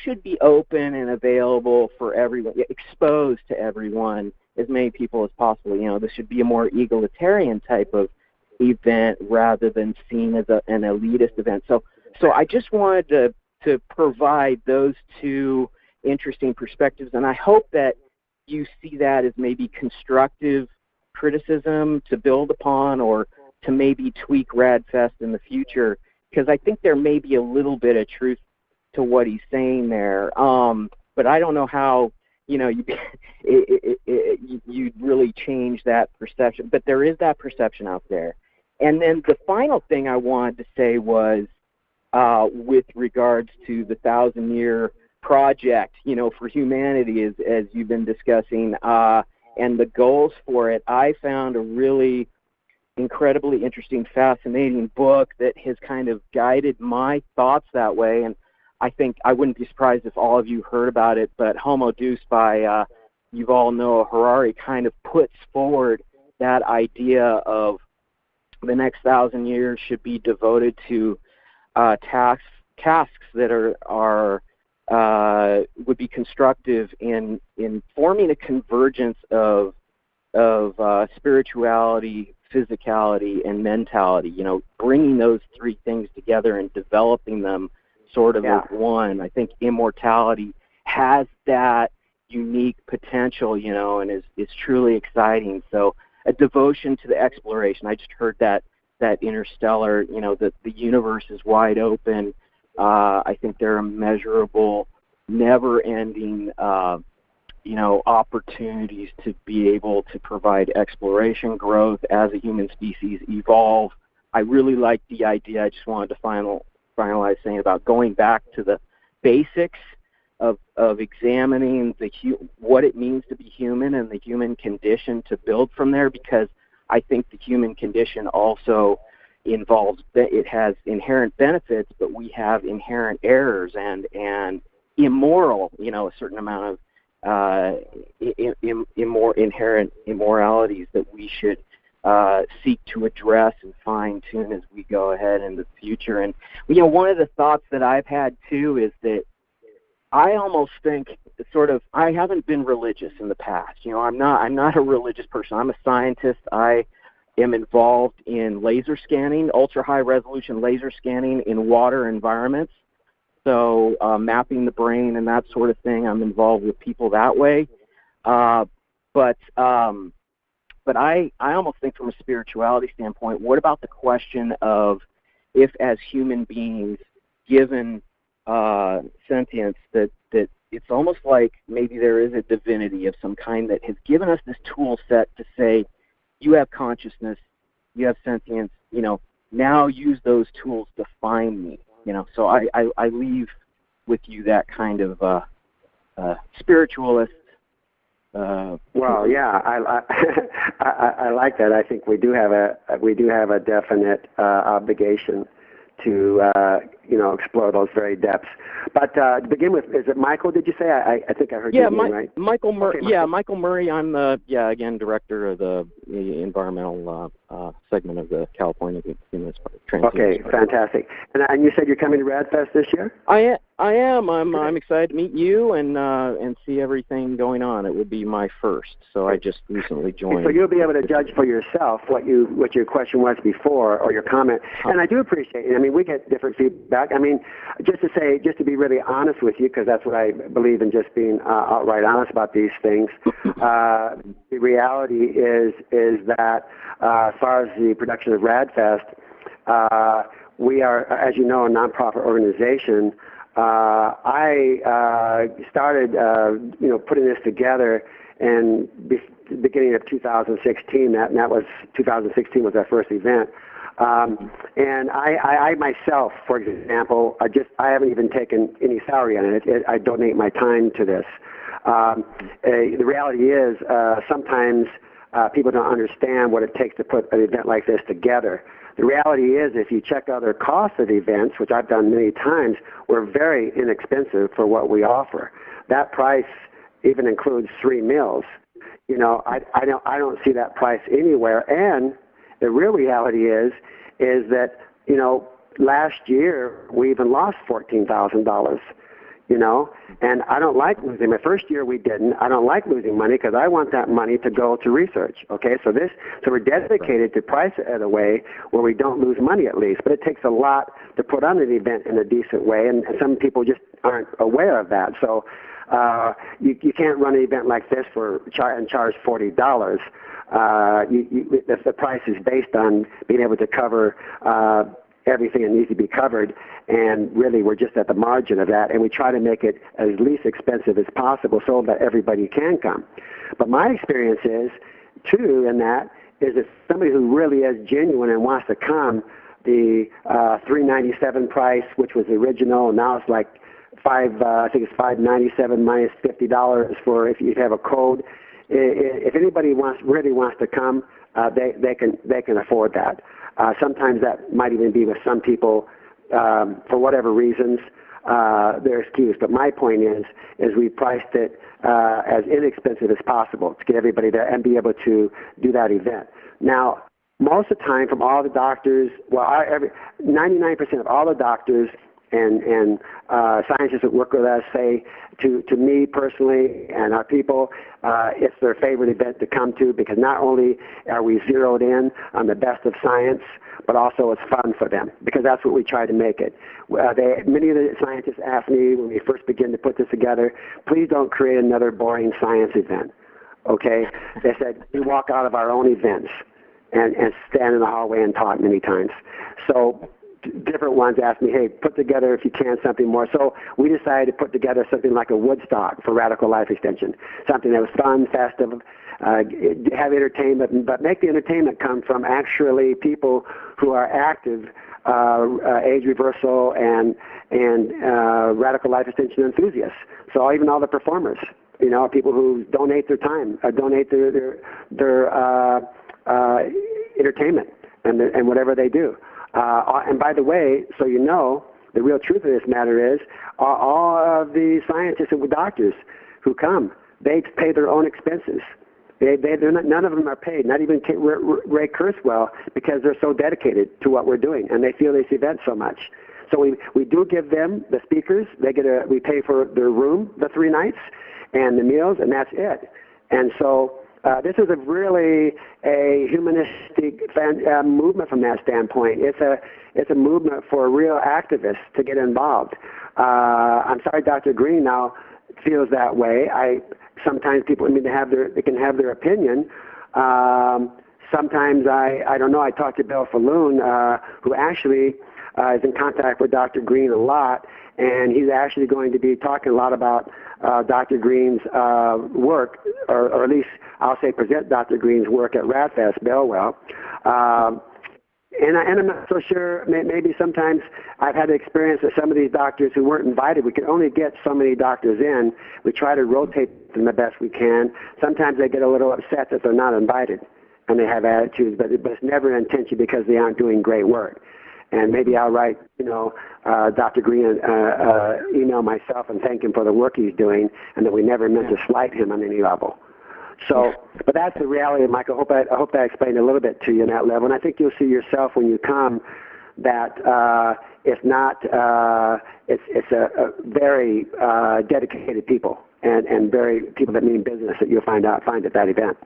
should be open and available for everyone, exposed to everyone, as many people as possible. This should be a more egalitarian type of event rather than seen as an elitist event. So I just wanted to provide those two interesting perspectives, and I hope that you see that as maybe constructive criticism to build upon, or to maybe tweak RAADfest in the future, because I think there may be a little bit of truth to what he's saying there. But I don't know how you'd really change that perception. But there is that perception out there. And then the final thing I wanted to say was with regards to the 1,000-year project, for humanity, as you've been discussing, and the goals for it. I found a really incredibly interesting, fascinating book that has kind of guided my thoughts that way. And I think I wouldn't be surprised if all of you heard about it, but Homo Deus by Yuval Noah Harari kind of puts forward that idea of the next 1,000 years should be devoted to tasks that would be constructive in forming a convergence of spirituality, physicality, and mentality. Bringing those three things together and developing them sort of as one. I think immortality has that unique potential, and is truly exciting. So a devotion to the exploration. I just heard that interstellar, that the universe is wide open. I think there are immeasurable, never-ending, opportunities to be able to provide exploration, growth as a human species, evolve. I really like the idea. I just wanted to finalize saying about going back to the basics of examining what it means to be human and the human condition, to build from there, because I think the human condition also involves, it has inherent benefits, but we have inherent errors and immoral, a certain amount of inherent immoralities that we should seek to address and fine-tune as we go ahead in the future. And one of the thoughts that I've had too is that I almost think I haven't been religious in the past. I'm not a religious person. I'm a scientist. I am involved in laser scanning, ultra-high resolution laser scanning in water environments. So mapping the brain and that sort of thing. I'm involved with people that way. But I almost think from a spirituality standpoint, what about the question of if as human beings, given sentience, that it's almost like maybe there is a divinity of some kind that has given us this tool set to say, you have consciousness, you have sentience, now use those tools to find me. So I leave with you that kind of spiritualist. Well, yeah, I like that. I think we do have a definite obligation to explore those very depths. But to begin with, is it Michael? Did you say? I think I heard your name right. Michael Murray. Okay, yeah, Michael Murray. I'm the director of the environmental segment of the California Transhumanist Party. Okay, fantastic. And you said you're coming to RAADfest this year? I am. I'm excited to meet you and see everything going on. It would be my first, so I just recently joined. So you'll be able to judge for yourself what your question was before, or your comment. And I do appreciate it. I mean, we get different feedback. I mean, just to be really honest with you, because that's what I believe in, just being outright honest about these things. The reality is that as far as the production of RAADfest, we are, as you know, a nonprofit organization. I started, putting this together in the beginning of 2016. That was 2016 was our first event. And I myself, for example, I haven't even taken any salary on it. I donate my time to this. The reality is sometimes people don't understand what it takes to put an event like this together. The reality is, if you check other costs of events, which I've done many times, we're very inexpensive for what we offer. That price even includes 3 meals. You know, I don't see that price anywhere. And the real reality is that, you know, last year we even lost $14,000. You know, and I don't like losing. My first year we didn't. I don't like losing money because I want that money to go to research. Okay, so we're dedicated to price it in a way where we don't lose money at least. But it takes a lot to put on an event in a decent way, and some people just aren't aware of that. So you can't run an event like this and charge $40. The price is based on being able to cover everything that needs to be covered, and really we're just at the margin of that, and we try to make it as least expensive as possible so that everybody can come. But my experience is, too, in that, is that somebody who really is genuine and wants to come, the $397 price, which was the original, now it's like I think it's $597 minus $50 for if you have a code. If anybody really wants to come, they can afford that. Sometimes that might even be with some people, for whatever reasons, they're excused. But my point is we priced it as inexpensive as possible to get everybody there and be able to do that event. Now, most of the time, from all the doctors, 99% of all the doctors and scientists that work with us say to me personally and our people, it's their favorite event to come to, because not only are we zeroed in on the best of science, but also it's fun for them, because that's what we try to make it. Many of the scientists asked me when we first began to put this together, please don't create another boring science event. Okay? They said, we walk out of our own events and stand in the hallway and talk many times. So different ones asked me, hey, put together, if you can, something more. So we decided to put together something like a Woodstock for radical life extension, something that was fun, festive, have entertainment, but make the entertainment come from actually people who are active age reversal and radical life extension enthusiasts. So even all the performers, you know, people who donate their time, donate their entertainment and whatever they do. And by the way, so you know, the real truth of this matter is all of the scientists and doctors who come, they pay their own expenses. None of them are paid, not even Ray Kurzweil, because they're so dedicated to what we're doing, and they feel this event so much. So we do give them, the speakers, we pay for their room the 3 nights and the meals, and that's it. And so this is really a humanistic movement from that standpoint. It's a movement for real activists to get involved. I'm sorry Dr. Green now feels that way. Sometimes people they can have their opinion. Sometimes I don't know. I talked to Bill Falloon, who actually is in contact with Dr. Green a lot, and he's actually going to be talking a lot about Dr. Green's work, or at least I'll say present Dr. Green's work at RAADfest, Bellwell. And I'm not so sure, maybe sometimes I've had the experience that some of these doctors who weren't invited, we can only get so many doctors in. We try to rotate them the best we can. Sometimes they get a little upset that they're not invited and they have attitudes, but it's never intention because they aren't doing great work. And maybe I'll write, Dr. Green email myself and thank him for the work he's doing, and that we never meant to slight him on any level. So, but that's the reality, Mike. I hope I explained a little bit to you on that level. And I think you'll see yourself when you come that it's not, it's a very dedicated people and very people that mean business that you'll find at that event.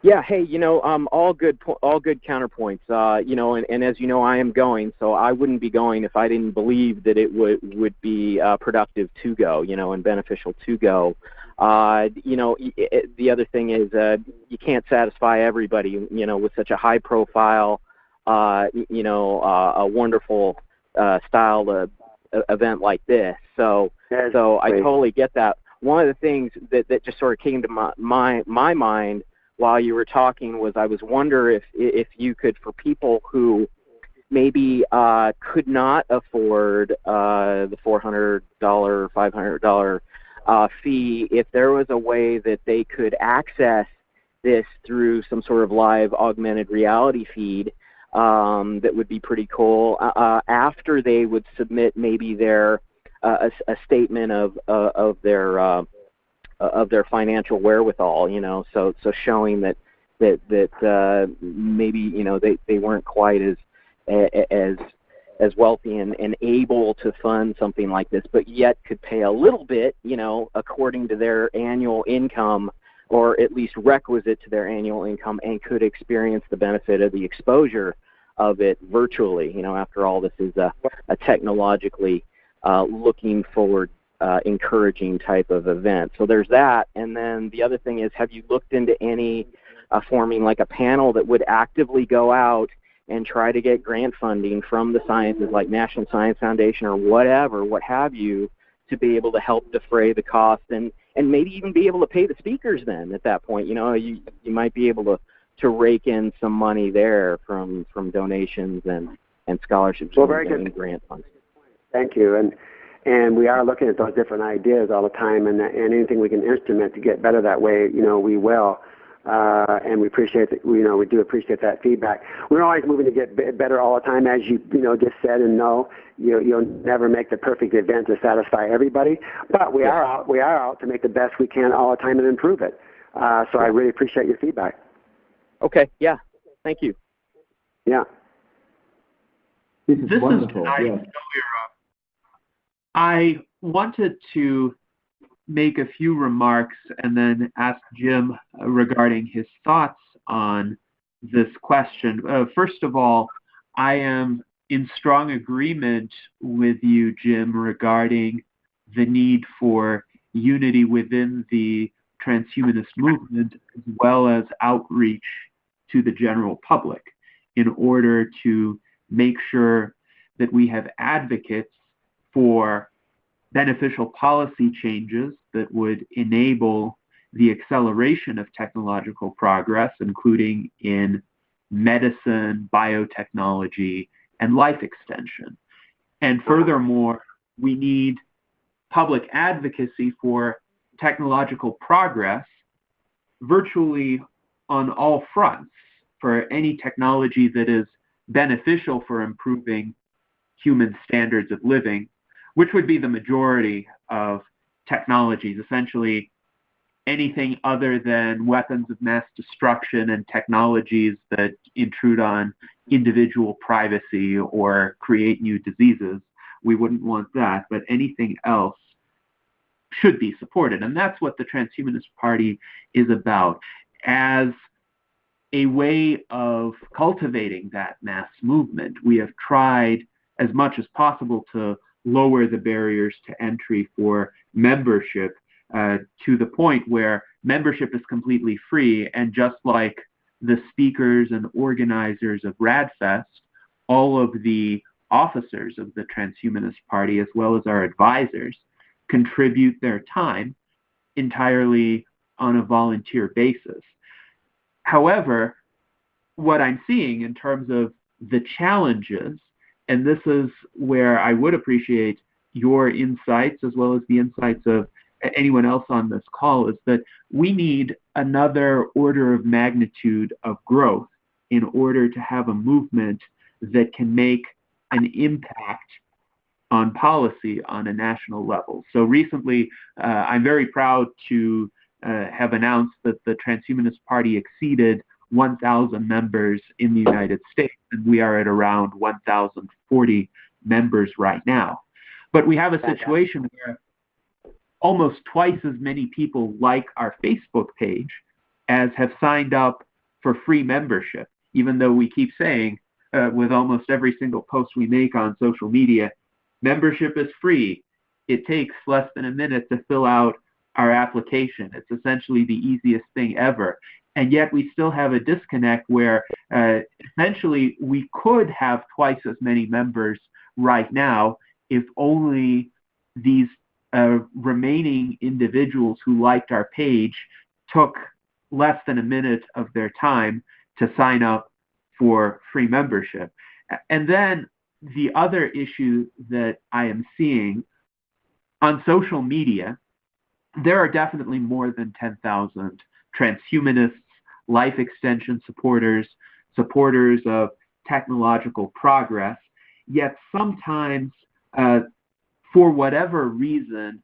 Yeah, hey, all good counterpoints. And as you know, I am going, so I wouldn't be going if I didn't believe that it would be productive to go, and beneficial to go. The other thing is you can't satisfy everybody, with such a high profile, a wonderful style event like this. So I totally get that. One of the things that just sort of came to my mind while you were talking was I was wondering if you could, for people who maybe could not afford the $400, $500 fee, if there was a way that they could access this through some sort of live augmented reality feed, that would be pretty cool. After they would submit maybe their a statement of their their financial wherewithal, so showing that maybe they weren't quite as wealthy and able to fund something like this, but yet could pay a little bit, according to their annual income, or at least requisite to their annual income, and could experience the benefit of the exposure of it virtually. After all, this is a technologically looking forward, encouraging type of event. So there's that. And then the other thing is, have you looked into any forming like a panel that would actively go out and try to get grant funding from the sciences, like National Science Foundation or whatever, what have you, to be able to help defray the cost and maybe even be able to pay the speakers then at that point? You might be able to rake in some money there from donations and scholarships and grant funds. Thank you. And we are looking at those different ideas all the time, and anything we can instrument to get better that way, we will. And we appreciate that. We do appreciate that feedback. We're always moving to get better all the time, as you just said, and you'll never make the perfect event to satisfy everybody. But we are out to make the best we can all the time and improve it. So I really appreciate your feedback. Okay. Yeah. Thank you. Yeah. This is wonderful. Yes. I wanted to make a few remarks and then ask Jim regarding his thoughts on this question. First of all, I am in strong agreement with you, Jim, regarding the need for unity within the transhumanist movement, as well as outreach to the general public, in order to make sure that we have advocates for beneficial policy changes that would enable the acceleration of technological progress, including in medicine, biotechnology, and life extension. And furthermore, we need public advocacy for technological progress virtually on all fronts, for any technology that is beneficial for improving human standards of living, which would be the majority of technologies, essentially anything other than weapons of mass destruction and technologies that intrude on individual privacy or create new diseases. We wouldn't want that, but anything else should be supported. And that's what the Transhumanist Party is about, as a way of cultivating that mass movement. We have tried as much as possible to lower the barriers to entry for membership to the point where membership is completely free. And just like the speakers and organizers of RAADfest, all of the officers of the Transhumanist Party, as well as our advisors, contribute their time entirely on a volunteer basis. However, what I'm seeing in terms of the challenges, and this is where I would appreciate your insights as well as the insights of anyone else on this call, is that we need another order of magnitude of growth in order to have a movement that can make an impact on policy on a national level. So recently, I'm very proud to have announced that the Transhumanist Party exceeded 1,000 members in the United States, and we are at around 1,040 members right now. But we have a situation where almost twice as many people like our Facebook page as have signed up for free membership, even though we keep saying with almost every single post we make on social media, membership is free. It takes less than a minute to fill out our application. It's essentially the easiest thing ever. And yet we still have a disconnect where essentially we could have twice as many members right now if only these remaining individuals who liked our page took less than a minute of their time to sign up for free membership. And then the other issue that I am seeing on social media, there are definitely more than 10,000 transhumanists, life extension supporters, supporters of technological progress, yet sometimes for whatever reason,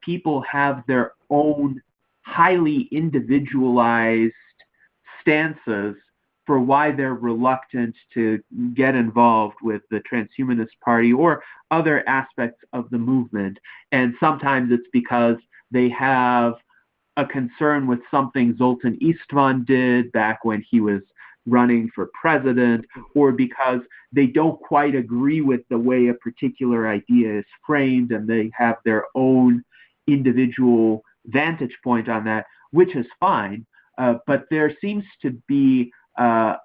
people have their own highly individualized stances for why they're reluctant to get involved with the Transhumanist Party or other aspects of the movement. And sometimes it's because they have a concern with something Zoltan Istvan did back when he was running for president, or because they don't quite agree with the way a particular idea is framed and they have their own individual vantage point on that, which is fine. But there seems to be a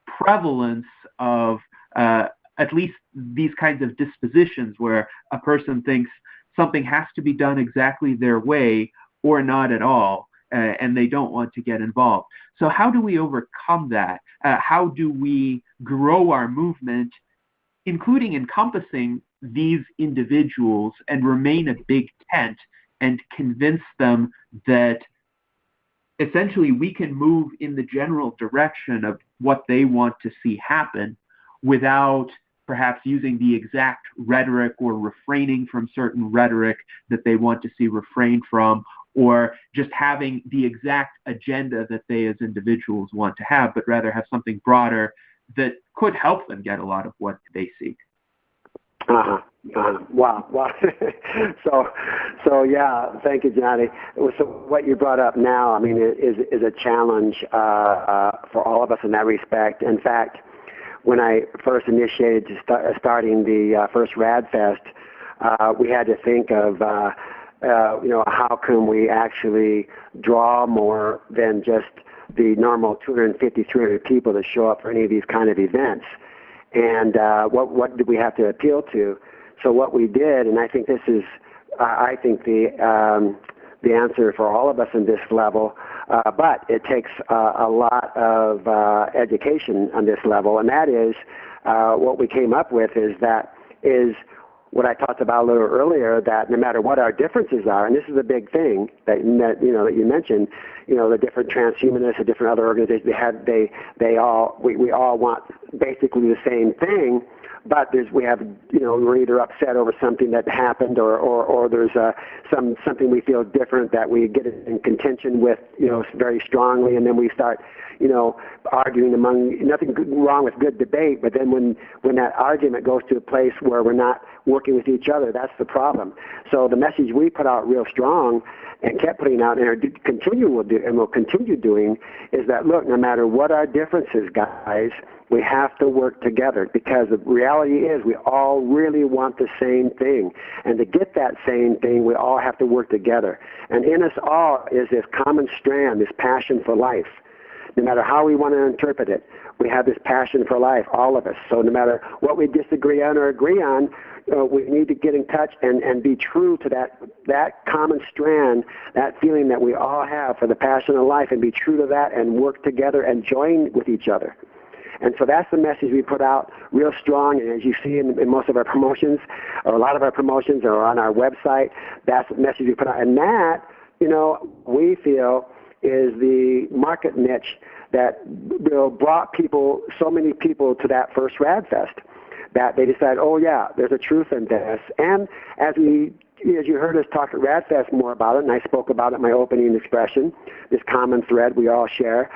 prevalence of at least these kinds of dispositions where a person thinks something has to be done exactly their way or not at all, and they don't want to get involved. So how do we overcome that? How do we grow our movement, including encompassing these individuals, and remain a big tent and convince them that essentially we can move in the general direction of what they want to see happen without perhaps using the exact rhetoric or refraining from certain rhetoric that they want to see refrained from, or just having the exact agenda that they as individuals want to have, but rather have something broader that could help them get a lot of what they seek. Wow. So yeah, thank you, Johnny. So what you brought up now, I mean, is a challenge for all of us in that respect. In fact, when I first initiated starting the first RAAD Fest, we had to think of how can we actually draw more than just the normal 250, 300 people that show up for any of these kind of events. And what did we have to appeal to? So what we did, and I think this is, I think the answer for all of us in this level, but it takes a lot of education on this level, and that is what we came up with is what I talked about a little earlier, that no matter what our differences are, and this is a big thing that you mentioned, the different transhumanists, the different other organizations, we all want basically the same thing, but we're either upset over something that happened, or there's something we feel different that we get in contention with, very strongly, and then we start, arguing among, nothing wrong with good debate, but then when that argument goes to a place where we're not working with each other, that's the problem. So the message we put out real strong and kept putting out and will continue doing is that, look, no matter what our differences, guys, we have to work together, because the reality is we all really want the same thing. And to get that same thing, we all have to work together. And in us all is this common strand, this passion for life. No matter how we want to interpret it, we have this passion for life, all of us. So no matter what we disagree on or agree on, we need to get in touch and be true to that common strand, that feeling that we all have for the passion of life, and be true to that and work together and join with each other. And so that's the message we put out real strong. And as you see in most of our promotions, or a lot of our promotions are on our website, that's the message we put out. And that, we feel is the market niche that brought so many people to that first RAAD Fest, that they decided, oh yeah, there's a truth in this. And as you heard us talk at RAAD Fest more about it, and I spoke about it in my opening expression, this common thread we all share,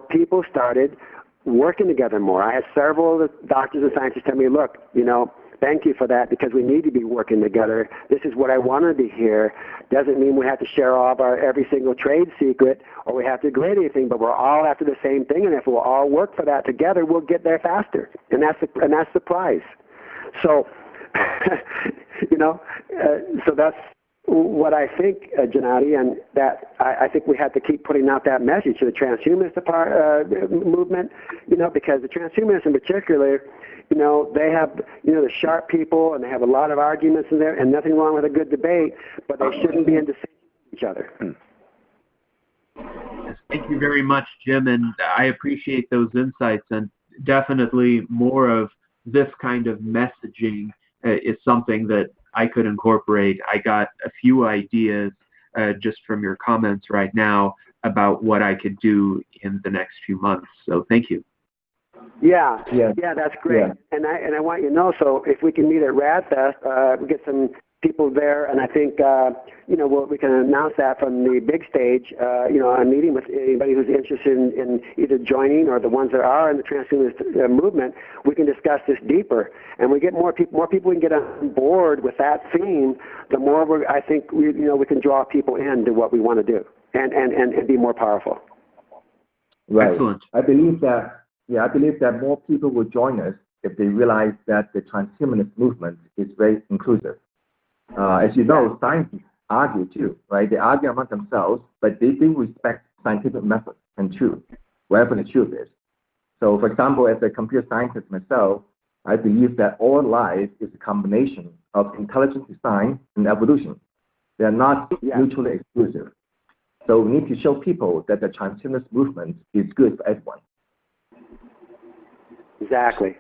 people started working together more. I had several of the doctors and scientists tell me, look, thank you for that, because we need to be working together. This is what I wanted to hear. Doesn't mean we have to share all of our every single trade secret, or we have to agree on anything, but we're all after the same thing, and if we'll all work for that together, we'll get there faster. And that's the prize. So, so that's what I think, Gennady, and that I think we have to keep putting out that message to the transhumanist movement, because the transhumanists in particular, they have, the sharp people, and they have a lot of arguments in there, and nothing wrong with a good debate, but they shouldn't be in dissension with each other. Yes, thank you very much, Jim, and I appreciate those insights, and definitely more of this kind of messaging is something that I could incorporate. I got a few ideas just from your comments right now about what I could do in the next few months, so thank you. Yeah, that's great. Yeah. And I want you to know, so if we can meet at RAAD Fest, we get some people there, and I think we can announce that from the big stage. I'm meeting with anybody who's interested in either joining or the ones that are in the transhumanist movement. We can discuss this deeper, and we get more people we can get on board with that theme. The more I think we can draw people into what we want to do and be more powerful. Right. Excellent. I believe that more people will join us if they realize that the transhumanist movement is very inclusive. As you know, scientists argue too, right? They argue among themselves, but they do respect scientific methods and truth, wherever the truth is. So, for example, as a computer scientist myself, I believe that all life is a combination of intelligent design and evolution. They are not mutually exclusive. So we need to show people that the transhumanist movement is good for everyone. Exactly.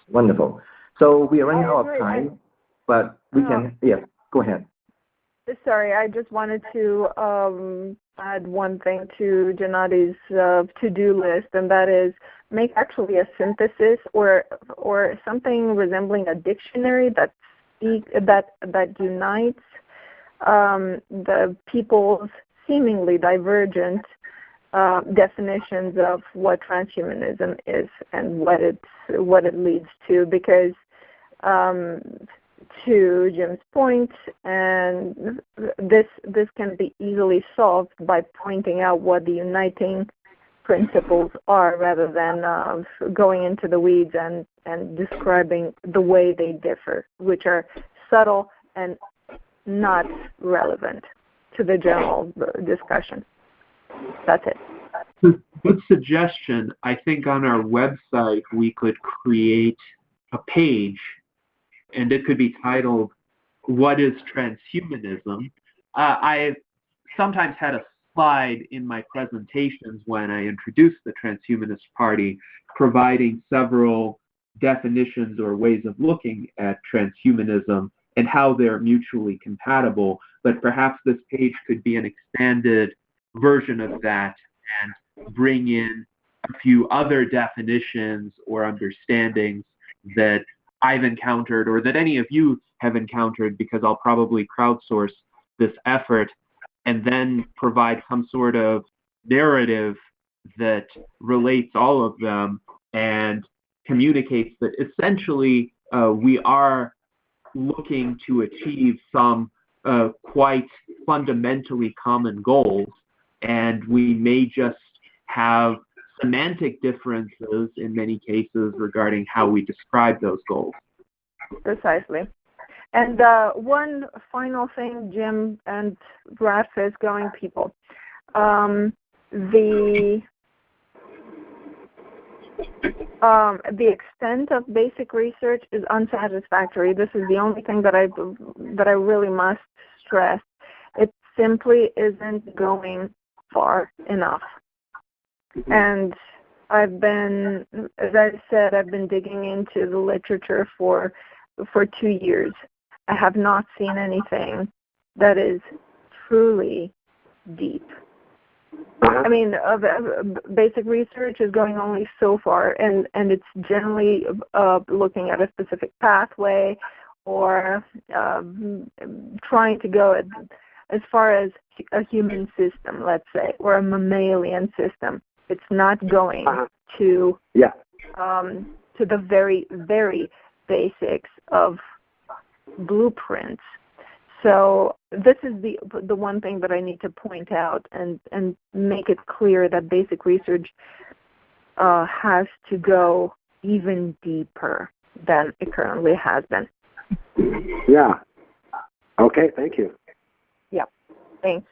Wonderful. So we are running out of time, but we can, go ahead. Sorry, I just wanted to add one thing to Gennadi's to-do list, and that is make actually a synthesis or something resembling a dictionary that unites the people's seemingly divergent definitions of what transhumanism is and what it leads to, because to Jim's point, and this can be easily solved by pointing out what the uniting principles are, rather than going into the weeds and describing the way they differ, which are subtle and not relevant to the general discussion. That's it. Good suggestion. I think on our website we could create a page, and it could be titled, "What is Transhumanism?" I've sometimes had a slide in my presentations when I introduced the Transhumanist Party, providing several definitions or ways of looking at transhumanism and how they're mutually compatible. But perhaps this page could be an expanded version of that and bring in a few other definitions or understandings that I've encountered or that any of you have encountered, because I'll probably crowdsource this effort and then provide some sort of narrative that relates all of them and communicates that essentially we are looking to achieve some quite fundamentally common goals, and we may just have semantic differences in many cases regarding how we describe those goals. Precisely. And one final thing, Jim and RAADfest going people. The extent of basic research is unsatisfactory. This is the only thing that I really must stress. It simply isn't going far enough. And as I said, I've been digging into the literature for 2 years. I have not seen anything that is truly deep. I mean, basic research is going only so far, and it's generally looking at a specific pathway or trying to go as far as a human system, let's say, or a mammalian system. It's not going to the very, very basics of blueprints. So this is the one thing that I need to point out and make it clear that basic research has to go even deeper than it currently has been. Yeah. Okay, thank you. Yeah, thanks.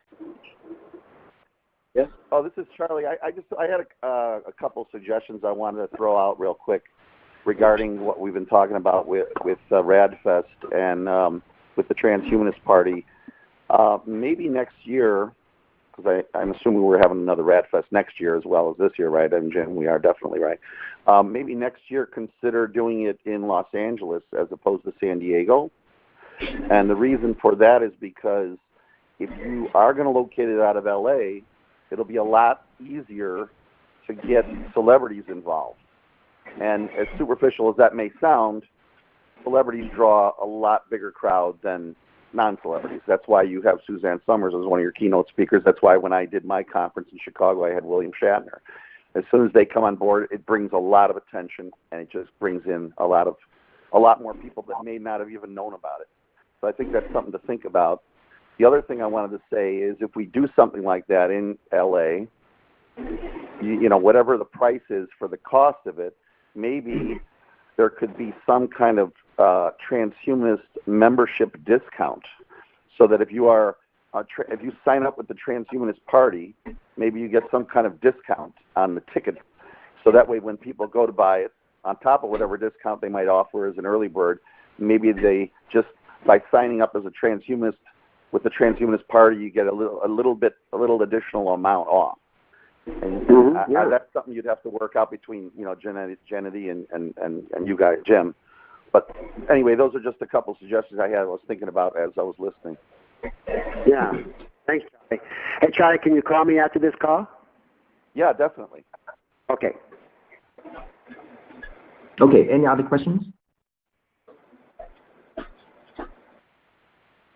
Yes. Oh, this is Charlie. I had a couple suggestions I wanted to throw out real quick regarding what we've been talking about with RAADfest and with the Transhumanist Party. Maybe next year, because I'm assuming we're having another RAADfest next year as well as this year, right? And Jim, we are definitely right. Maybe next year consider doing it in Los Angeles as opposed to San Diego. And the reason for that is because if you are going to locate it out of LA, it'll be a lot easier to get celebrities involved. And as superficial as that may sound, celebrities draw a lot bigger crowd than non-celebrities. That's why you have Suzanne Summers as one of your keynote speakers. That's why when I did my conference in Chicago, I had William Shatner. As soon as they come on board, it brings a lot of attention, and it just brings in a lot more people that may not have even known about it. So I think that's something to think about. The other thing I wanted to say is if we do something like that in LA, you know, whatever the price is for the cost of it, maybe there could be some kind of transhumanist membership discount, so that if you are if you sign up with the Transhumanist Party, maybe you get some kind of discount on the ticket. So that way, when people go to buy it, on top of whatever discount they might offer as an early bird, maybe they just by signing up as a transhumanist with the Transhumanist Party, you get a little additional amount off. And that's something you'd have to work out between, you know, Gennady and you guys, Jim. But anyway, those are just a couple suggestions I was thinking about as I was listening. Yeah. Thanks, Charlie. Hey, Charlie, can you call me after this call? Yeah, definitely. Okay. Okay, any other questions?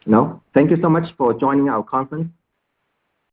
No? Thank you so much for joining our conference.